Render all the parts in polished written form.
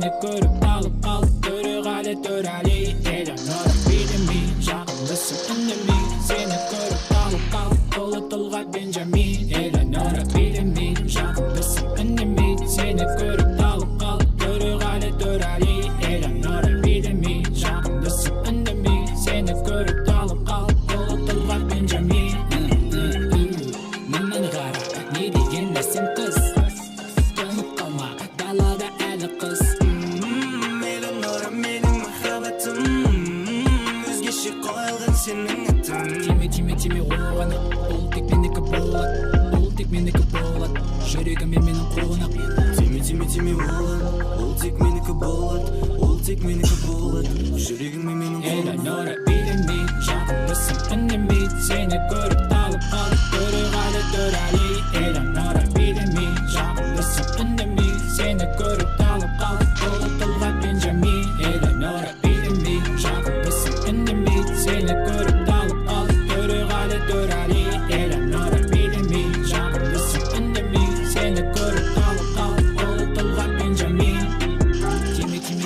Seni görüp dalıp kalıp Töreğale töreli Eleanor bilimi Жағымдысың үнемі Seni görüp dalıp kalıp Толы толға Benjamin Eleanor bilimi Жағымдысың үнемі Seni görüp dalıp kalıp Töreğale töreli Eleanor bilimi Жағымдысың үнемі Seni görüp dalıp kalıp Толы толға Benjamin Мені қара не деген нәрсең қыз Төніп қалма далада әлі қыз Eleanor менің махаббатым Өзгеше қойылған сенің атың Тиме оған Ол тек менікі болады Ол тек менікі болады Жүрегіме менің қонақ Тиме оған Ол тек менікі болады Ол тек менікі болады Жүрегіме менің Eleanor bilimi Жағымдысың үнемі Seni көріп талып қалып Töreğale töreli Eleanor bilimi Жағымдысың үнемі Seni көріп талып қалып Толы толға Benjamin Eleanor bilimi Жағымдысың үнемі Seni көріп талып қалып Töreğale töreli Eleanor bilimi Жағымдысың үнемі Seni көріп талып қалып Толы толға Benjamin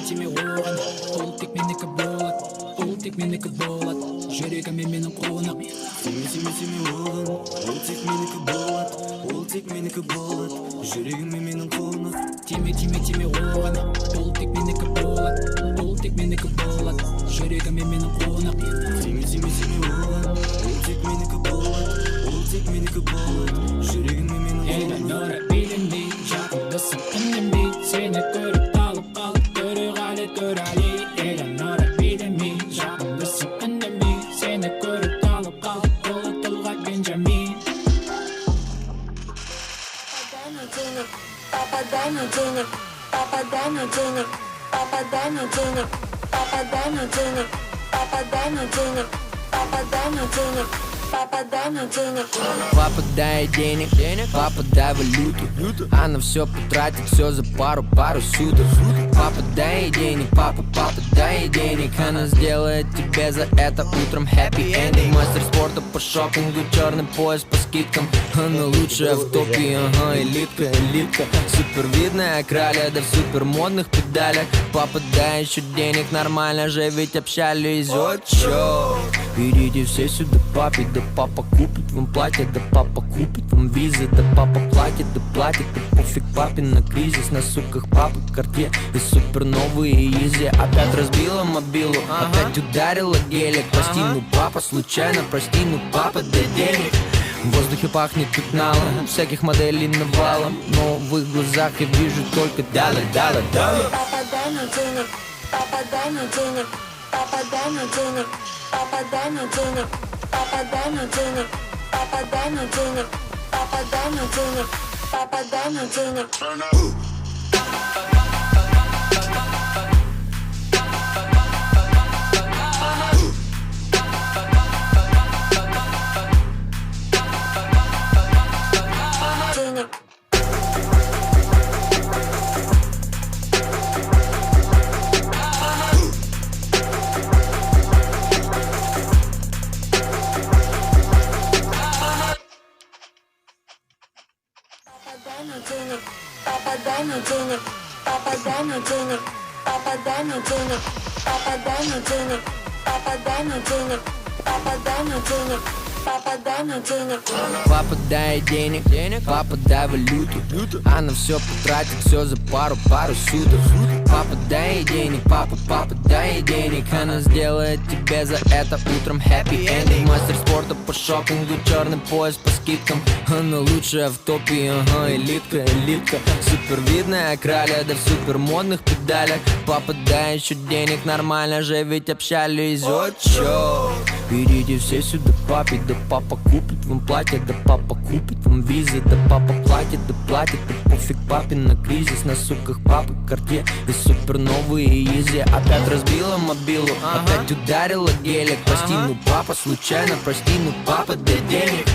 Тиме оған Ол тек менікі болады Ол тек менікі болады Жүрегіме менің қонақ Тиме оған Ол тек менікі болады Ол тек менікі болады Жүрегіме менің қонақ Тиме оған Ол тек менікі болады Ол тек менікі болады Жүрегіме менің қонақ Тиме оған Ол тек менікі болады Ол тек менікі болады Жүрегіме менің Eleanor bilimi Жағымдысың үнемі Seni көріп талып қалып Töreğale töreli Eleanor bilimi Жағымдысың үнемі Seni көріп талып қалып Толы толға Benjamin Папа, дай мне денег, папа, дай мне денег, папа, дай мне денег, папа, дай мне денег, папа, дай мне денег, папа, дай мне денег, папа, дай мне денег. Папа, дай денег, папа, дай валюту. Она все потратит, все за пару суток. Папа, дай денег, папа, дай денег. Она сделает тебе за это утром happy ending. Мастер спорта по шопингу, черный пояс по скидкам. Она лучшая в топе, ага, элитка. Супер видная краля, да в супер модных педалях. Папа, дай еще денег, нормально же ведь общались. О, чё? Идите все сюда, папе, да папа купит вам платье, да папа купит вам визы, да папа платит, да пофиг папе на кризис. На суках папы Cartier и супер новые изи. Опять разбила мобилу, опять ударила гелик. Прости, ну папа, случайно, прости, ну папа, дай денег. В воздухе пахнет пятналом, всяких моделей навалом, но в их глазах я вижу только доллар. Папа, дай мне денег, папа, дай мне денег, папа, дай мне денег, папа, дай мне денег, папа, дай мне денег, папа, дай мне денег, папа, дай мне денег, папа, дай мне денег. Папа, дай мне денег, папа, дай мне денег, папа, дай мне денег, папа, дай мне денег, папа, дай мне денег, папа, дай мне денег, папа, дай мне денег. Папа, дай денег, папа, дай валюту. Она все потратит, все за пару суток. Папа, дай денег, папа, дай денег. Она сделает тебе за это утром happy ending. Мастер спорта по шопингу, черный пояс по скидкам. Она лучшая в топе, ага, элитка. Супер видная краля, да в супер модных педалях. Папа, дай еще денег, нормально же ведь общались. О, чё? Идите все сюда, папе, да папа купит вам платье, да папа купит вам визы, да папа платит, да пофиг папе на кризис. На суках папы Cartier и супер новые изи. Опять разбила мобилу, опять ударила гелик. Прости, ну папа, случайно, прости, ну папа, дай денег.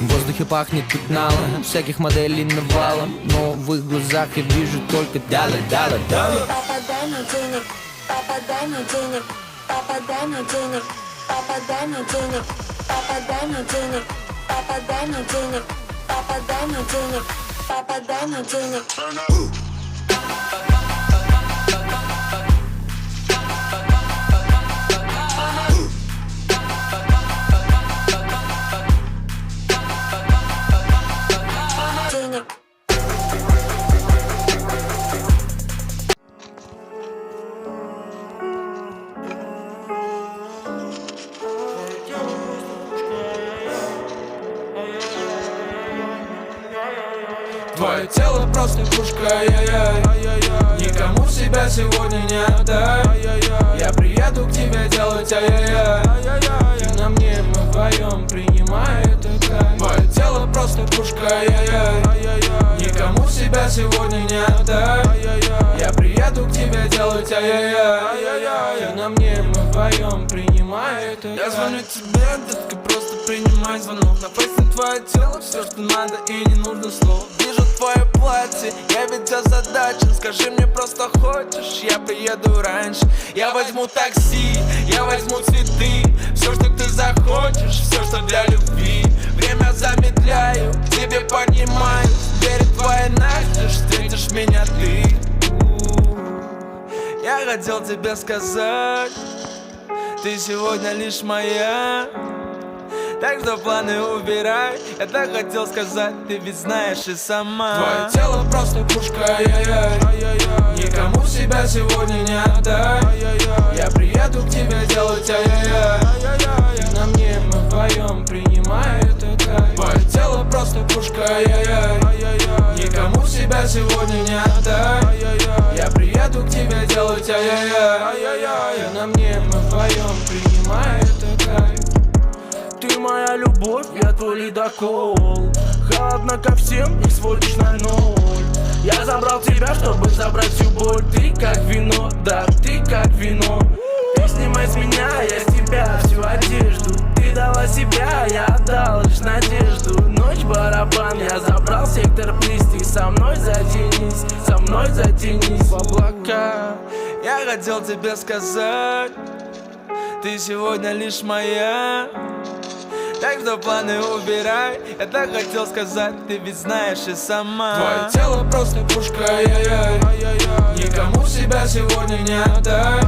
В воздухе пахнет пятналом, всяких моделей навалом, но в их глазах я вижу только доллар. Папа, дай мне денег, папа, дай мне денег, папа, дай мне денег, папа, дай мне денег, папа, дай мне денег, папа, дай мне денег, папа, дай мне денег, папа, дай мне денег. просто пушка, ай-яй-яй. Никому себя сегодня не отдай. Я приеду к тебе делать ай-яй-яй. Ты на мне, мы вдвоем, принимай это кайф. Твое тело просто пушка, ай-яй-яй. Никому себя сегодня не отдай. Я приеду к тебе делать ай-яй-яй. Ты на мне, мы вдвоем, принимай это кайф. Я звоню тебе, детка, просто принимай звонок. На фейсе твое тело, все, что надо и не нужно слов. Вижу твое платье, я ведь озадачен. Скажи мне, просто хочешь, я приеду раньше. Я возьму такси, я возьму цветы. Все, что ты захочешь, все, что для любви. Время замедляю, к тебе поднимаюсь. Двери твои настежь, встретишь меня ты. Я хотел тебе сказать, ты сегодня лишь моя. Так что планы убирай. Я так хотел сказать, ты ведь знаешь и сама. Твое тело просто пушка, ай-яй-яй. Никому себя сегодня не отдай. Я приеду к тебе делать ай-яй-яй. Ты на мне, мы вдвоем, принимай это кайф. Твое тело просто пушка, ай-яй-яй. Никому себя сегодня не отдай. Я приеду к тебе делать ай-яй-яй. Ты на мне, мы вдвоем, принимай это кайф. Ты моя любовь, я твой ледокол. Холодно ко всем и сводишь на ноль. Я забрал тебя, чтобы забрать всю боль. Ты как вино, да, ты как вино. Ты снимай с меня, я с тебя всю одежду. Ты дала себя, я отдал лишь надежду. Ночь барабан, я забрал сектор плиз. Ты со мной затянись, со мной затянись в облака. Я хотел тебе сказать, ты сегодня лишь моя. Так что планы убирай. Я так хотел сказать, ты ведь знаешь и сама. Твое тело просто пушка, ай-яй-яй. Никому себя сегодня не отдай.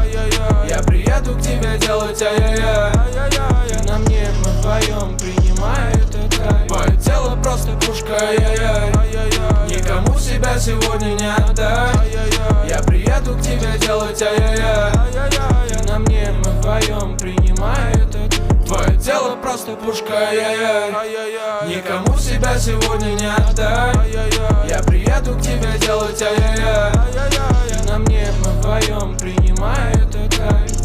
Я приеду к тебе делать ай-яй-яй. Ты на мне, мы вдвоем, принимай это кайф. Твое тело просто пушка, ай-яй-яй. Никому себя сегодня не отдай. Я приеду к тебе делать ай-яй-яй. Ты на мне, мы вдвоем, принимай это кайф. Твое тело просто пушка, ай-яй-яй. Никому себя сегодня не отдай. Я приеду к тебе делать ай-яй-яй. Ты на мне, мы вдвоем, принимай это кайф.